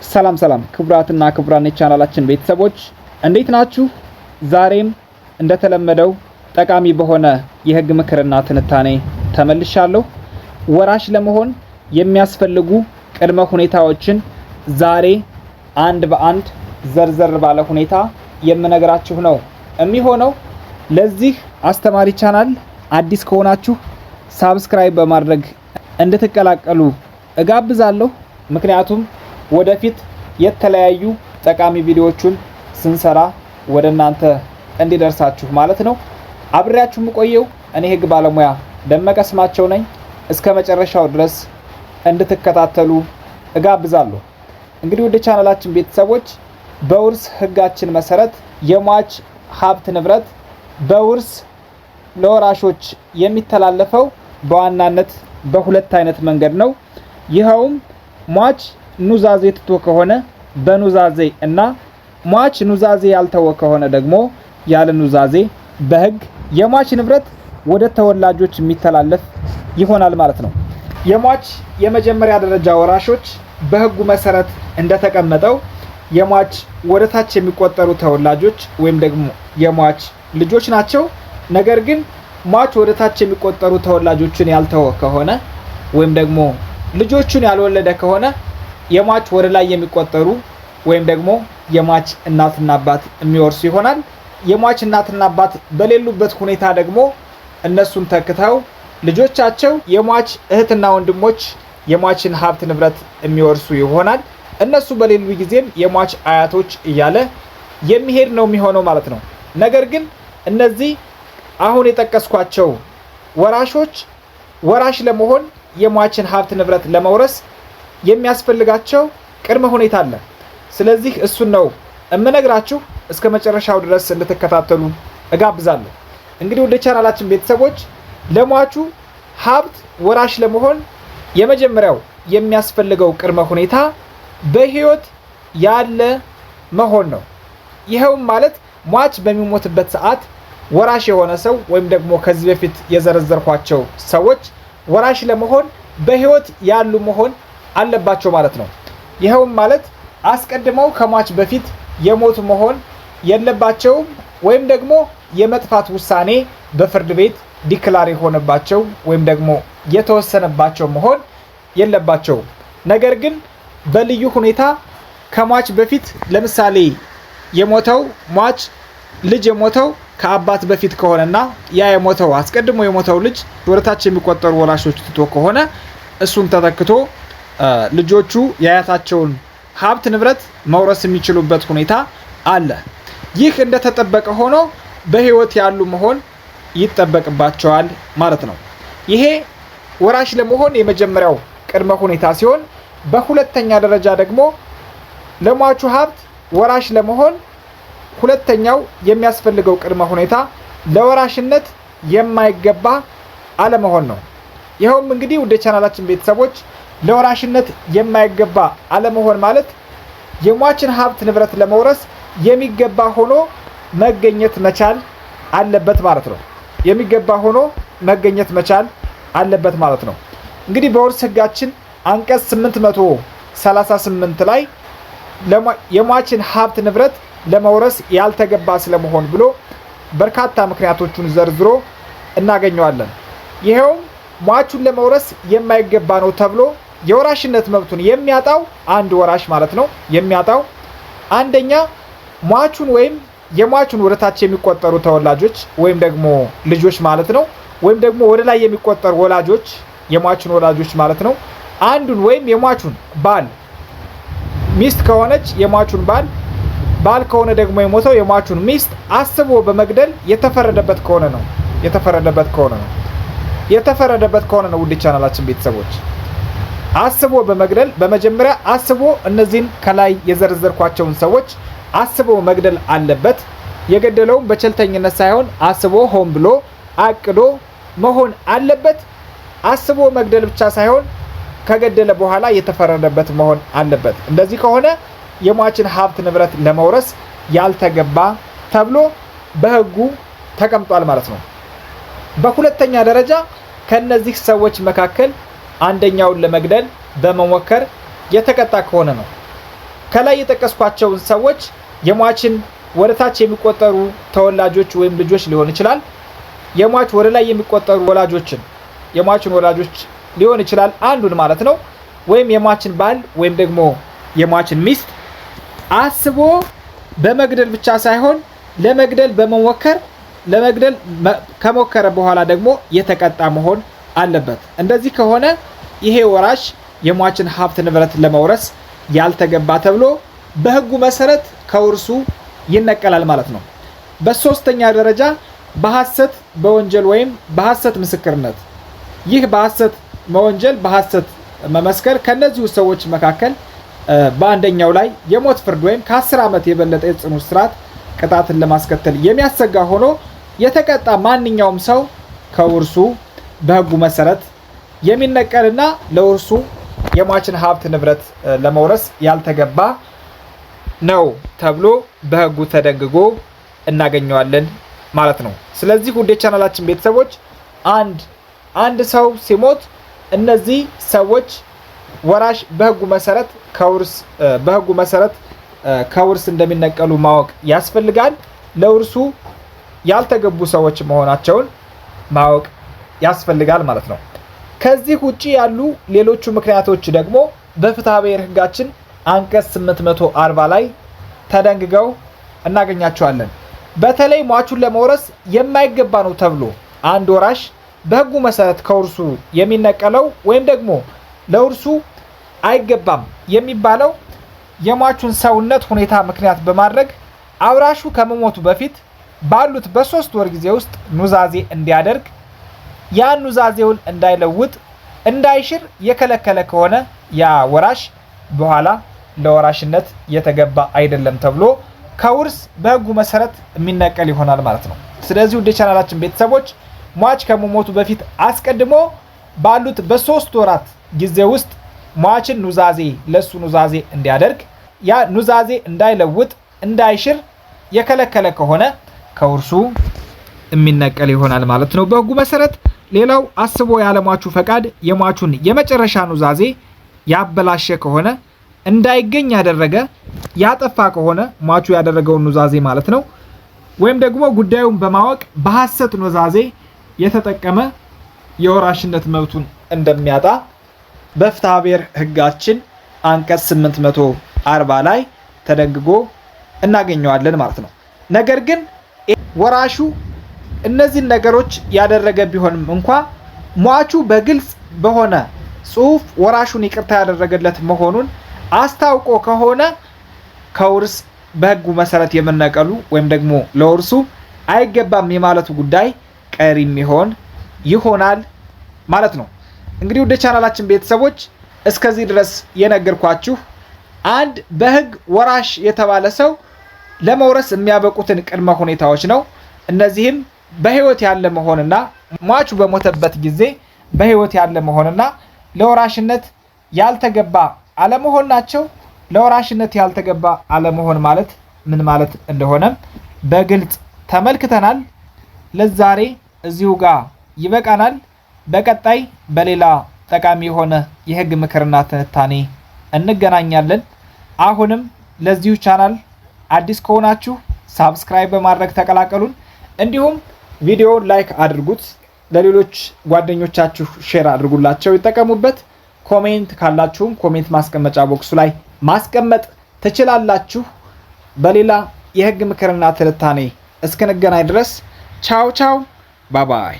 ሰላም ክቡራትና ክቡራን የቻናላችን ቤተሰቦች እንዴት ናችሁ? ዛሬም እንደተለመደው ጠቃሚ በሆነ የህግ ምክርና ትንታኔ ተመልሻለሁ። ወራሽ ለመሆን የሚያስፈልጉ ቅድመ ሁኔታዎችን ዛሬ አንድ በአንድ ዘርዘር ባለ ሁኔታ የምነግራችሁ ነው የሚሆነው። ለዚህ አስተማሪ ቻናል አዲስ ከሆናችሁ ሳብስክራይብ በማድረግ እንድትቀላቀሉ እጋብዛለሁ። ምክንያቱም ወደፊት የተለያዩ ጠቃሚ ቪዲዮዎችን ስንሰራ ወደ እናንተ እንዲደርሳችሁ ማለት ነው። አብሬያችሁ የምቆየው እኔ ህግ ባለሙያ ደመቀ ስማቸው ነኝ። እስከ መጨረሻው ድረስ እንድትከታተሉ እጋብዛለሁ። እንግዲህ ወደ ቻናላችን ቤተሰቦች በውርስ ህጋችን መሰረት የሟች ሀብት ንብረት በውርስ ለወራሾች የሚተላለፈው በዋናነት በሁለት አይነት መንገድ ነው። ይኸውም ሟች ኑዛዜ ትቶ ከሆነ በኑዛዜ እና ሟች ኑዛዜ ያልተወ ከሆነ ደግሞ ያለ ኑዛዜ በህግ የሟች ንብረት ወደ ተወላጆች የሚተላለፍ ይሆናል ማለት ነው። የሟች የመጀመሪያ ደረጃ ወራሾች በህጉ መሰረት እንደተቀመጠው የሟች ወደ ታች የሚቆጠሩ ተወላጆች ወይም ደግሞ የሟች ልጆች ናቸው። ነገር ግን ሟች ወደ ታች የሚቆጠሩ ተወላጆችን ያልተወ ከሆነ ወይም ደግሞ ልጆቹን ያልወለደ ከሆነ የሟች ወደ ላይ የሚቆጠሩ ወይም ደግሞ የሟች እናትና አባት የሚወርሱ ይሆናል። የሟች እናትና አባት በሌሉበት ሁኔታ ደግሞ እነሱን ተክተው ልጆቻቸው የሟች እህትና ወንድሞች የሟችን ሀብት ንብረት የሚወርሱ ይሆናል። እነሱ በሌሉ ጊዜም የሟች አያቶች እያለ የሚሄድ ነው የሚሆነው ማለት ነው። ነገር ግን እነዚህ አሁን የጠቀስኳቸው ወራሾች ወራሽ ለመሆን የሟችን ሀብት ንብረት ለመውረስ የሚያስፈልጋቸው ቅድመ ሁኔታ አለ። ስለዚህ እሱን ነው እምነግራችሁ። እስከ መጨረሻው ድረስ እንድትከታተሉ እጋብዛለሁ። እንግዲህ ወደ ቻናላችን ቤተሰቦች ለሟቹ ሀብት ወራሽ ለመሆን የመጀመሪያው የሚያስፈልገው ቅድመ ሁኔታ በህይወት ያለ መሆን ነው። ይኸውም ማለት ሟች በሚሞትበት ሰዓት ወራሽ የሆነ ሰው ወይም ደግሞ ከዚህ በፊት የዘረዘርኳቸው ሰዎች ወራሽ ለመሆን በህይወት ያሉ መሆን አለባቸው ማለት ነው። ይኸውም ማለት አስቀድመው ከሟች በፊት የሞቱ መሆን የለባቸውም ወይም ደግሞ የመጥፋት ውሳኔ በፍርድ ቤት ዲክላር የሆነባቸው ወይም ደግሞ የተወሰነባቸው መሆን የለባቸውም። ነገር ግን በልዩ ሁኔታ ከሟች በፊት ለምሳሌ የሞተው ሟች ልጅ የሞተው ከአባት በፊት ከሆነና ያ የሞተው አስቀድሞ የሞተው ልጅ ወደታች የሚቆጠሩ ወራሾች ትቶ ከሆነ እሱን ተተክቶ ልጆቹ የአያታቸውን ሀብት ንብረት መውረስ የሚችሉበት ሁኔታ አለ። ይህ እንደተጠበቀ ሆኖ በህይወት ያሉ መሆን ይጠበቅባቸዋል ማለት ነው። ይሄ ወራሽ ለመሆን የመጀመሪያው ቅድመ ሁኔታ ሲሆን፣ በሁለተኛ ደረጃ ደግሞ ለሟቹ ሀብት ወራሽ ለመሆን ሁለተኛው የሚያስፈልገው ቅድመ ሁኔታ ለወራሽነት የማይገባ አለመሆን ነው። ይኸውም እንግዲህ ወደ ቻናላችን ቤተሰቦች ለወራሽነት የማይገባ አለመሆን ማለት የሟችን ሀብት ንብረት ለመውረስ የሚገባ ሆኖ መገኘት መቻል አለበት ማለት ነው። የሚገባ ሆኖ መገኘት መቻል አለበት ማለት ነው። እንግዲህ በውርስ ህጋችን አንቀጽ 838 ላይ የሟችን ሀብት ንብረት ለመውረስ ያልተገባ ስለመሆን ብሎ በርካታ ምክንያቶቹን ዘርዝሮ እናገኘዋለን። ይሄውም ሟቹን ለመውረስ የማይገባ ነው ተብሎ የወራሽነት መብቱን የሚያጣው አንድ ወራሽ ማለት ነው። የሚያጣው አንደኛ ሟቹን ወይም የሟቹን ወደታች የሚቆጠሩ ተወላጆች ወይም ደግሞ ልጆች ማለት ነው። ወይም ደግሞ ወደ ላይ የሚቆጠሩ ወላጆች የሟቹን ወላጆች ማለት ነው። አንዱን ወይም የሟቹን ባል ሚስት ከሆነች የሟቹን ባል ከሆነ ደግሞ የሞተው የሟቹን ሚስት አስቦ በመግደል የተፈረደበት ከሆነ ነው። የተፈረደበት ከሆነ ነው። ውድ ቻናላችን ቤተሰቦች አስቦ በመግደል በመጀመሪያ አስቦ እነዚህን ከላይ የዘረዘርኳቸውን ሰዎች አስቦ መግደል አለበት። የገደለውም በቸልተኝነት ሳይሆን አስቦ ሆን ብሎ አቅዶ መሆን አለበት። አስቦ መግደል ብቻ ሳይሆን ከገደለ በኋላ የተፈረደበት መሆን አለበት። እንደዚህ ከሆነ የሟችን ሀብት ንብረት ለመውረስ ያልተገባ ተብሎ በህጉ ተቀምጧል ማለት ነው። በሁለተኛ ደረጃ ከነዚህ ሰዎች መካከል አንደኛውን ለመግደል በመሞከር የተቀጣ ከሆነ ነው። ከላይ የጠቀስኳቸው ሰዎች የሟችን ወደታች የሚቆጠሩ ተወላጆች ወይም ልጆች ሊሆን ይችላል። የሟች ወደ ላይ የሚቆጠሩ ወላጆችን የሟችን ወላጆች ሊሆን ይችላል አንዱን ማለት ነው። ወይም የሟችን ባል ወይም ደግሞ የሟችን ሚስት አስቦ በመግደል ብቻ ሳይሆን ለመግደል ለመግደል ከሞከረ በኋላ ደግሞ የተቀጣ መሆን አለበት። እንደዚህ ከሆነ ይሄ ወራሽ የሟችን ሀብት ንብረት ለመውረስ ያልተገባ ተብሎ በሕጉ መሰረት ከውርሱ ይነቀላል ማለት ነው። በሶስተኛ ደረጃ በሐሰት በወንጀል ወይም በሐሰት ምስክርነት። ይህ በሐሰት መወንጀል በሐሰት መመስከር ከነዚሁ ሰዎች መካከል በአንደኛው ላይ የሞት ፍርድ ወይም ከ10 ዓመት የበለጠ የጽኑ እስራት ቅጣትን ለማስከተል የሚያሰጋ ሆኖ የተቀጣ ማንኛውም ሰው ከውርሱ በሕጉ መሰረት የሚነቀልና ለውርሱ የሟችን ሀብት ንብረት ለመውረስ ያልተገባ ነው ተብሎ በሕጉ ተደንግጎ እናገኘዋለን ማለት ነው። ስለዚህ ውድ የቻናላችን ቤተሰቦች አንድ ሰው ሲሞት እነዚህ ሰዎች ወራሽ በሕጉ መሰረት ከውርስ እንደሚነቀሉ ማወቅ ያስፈልጋል። ለውርሱ ያልተገቡ ሰዎች መሆናቸውን ማወቅ ያስፈልጋል ማለት ነው። ከዚህ ውጪ ያሉ ሌሎቹ ምክንያቶች ደግሞ በፍትሐ ብሔር ሕጋችን አንቀጽ 840 ላይ ተደንግገው እናገኛቸዋለን። በተለይ ሟቹን ለመውረስ የማይገባ ነው ተብሎ አንድ ወራሽ በሕጉ መሰረት ከውርሱ የሚነቀለው ወይም ደግሞ ለውርሱ አይገባም የሚባለው የሟቹን ሰውነት ሁኔታ ምክንያት በማድረግ አውራሹ ከመሞቱ በፊት ባሉት በ3 ወር ጊዜ ውስጥ ኑዛዜ እንዲያደርግ ያን ኑዛዜውን እንዳይለውጥ እንዳይሽር የከለከለ ከሆነ ያ ወራሽ በኋላ ለወራሽነት የተገባ አይደለም ተብሎ ከውርስ በሕጉ መሰረት የሚነቀል ይሆናል ማለት ነው። ስለዚህ ውድ ቻናላችን ቤተሰቦች ሟች ከመሞቱ በፊት አስቀድሞ ባሉት በ3 ወራት ጊዜ ውስጥ ሟችን ለሱ ኑዛዜ እንዲያደርግ ያ ኑዛዜ እንዳይለውጥ እንዳይሽር የከለከለ ከሆነ ከውርሱ የሚነቀል ይሆናል ማለት ነው በሕጉ መሰረት። ሌላው አስቦ ያለሟቹ ፈቃድ የሟቹን የመጨረሻ ኑዛዜ ያበላሸ ከሆነ እንዳይገኝ ያደረገ ያጠፋ ከሆነ ሟቹ ያደረገውን ኑዛዜ ማለት ነው ወይም ደግሞ ጉዳዩን በማወቅ በሐሰት ኑዛዜ የተጠቀመ የወራሽነት መብቱን እንደሚያጣ በፍትሐ ብሔር ሕጋችን አንቀጽ 840 ላይ ተደንግጎ እናገኘዋለን ማለት ነው። ነገር ግን ወራሹ እነዚህን ነገሮች ያደረገ ቢሆንም እንኳ ሟቹ በግልጽ በሆነ ጽሑፍ ወራሹን ይቅርታ ያደረገለት መሆኑን አስታውቆ ከሆነ ከውርስ በሕጉ መሰረት የመነቀሉ ወይም ደግሞ ለውርሱ አይገባም የማለቱ ጉዳይ ቀሪ ይሆናል ማለት ነው። እንግዲህ ወደ ቻናላችን ቤተሰቦች እስከዚህ ድረስ የነገርኳችሁ አንድ በሕግ ወራሽ የተባለ ሰው ለመውረስ የሚያበቁትን ቅድመ ሁኔታዎች ነው። እነዚህም በሕይወት ያለ መሆንና ሟቹ በሞተበት ጊዜ በሕይወት ያለ መሆንና ለወራሽነት ያልተገባ አለመሆን ናቸው። ለወራሽነት ያልተገባ አለመሆን ማለት ምን ማለት እንደሆነም በግልጽ ተመልክተናል። ለዛሬ እዚሁ ጋር ይበቃናል። በቀጣይ በሌላ ጠቃሚ የሆነ የሕግ ምክርና ትንታኔ እንገናኛለን። አሁንም ለዚሁ ቻናል አዲስ ከሆናችሁ ሳብስክራይብ በማድረግ ተቀላቀሉን። እንዲሁም ቪዲዮውን ላይክ አድርጉት፣ ለሌሎች ጓደኞቻችሁ ሼር አድርጉላቸው ይጠቀሙበት። ኮሜንት ካላችሁም ኮሜንት ማስቀመጫ ቦክሱ ላይ ማስቀመጥ ትችላላችሁ። በሌላ የሕግ ምክርና ትንታኔ እስክንገናኝ ድረስ ቻው ቻው፣ ባባይ።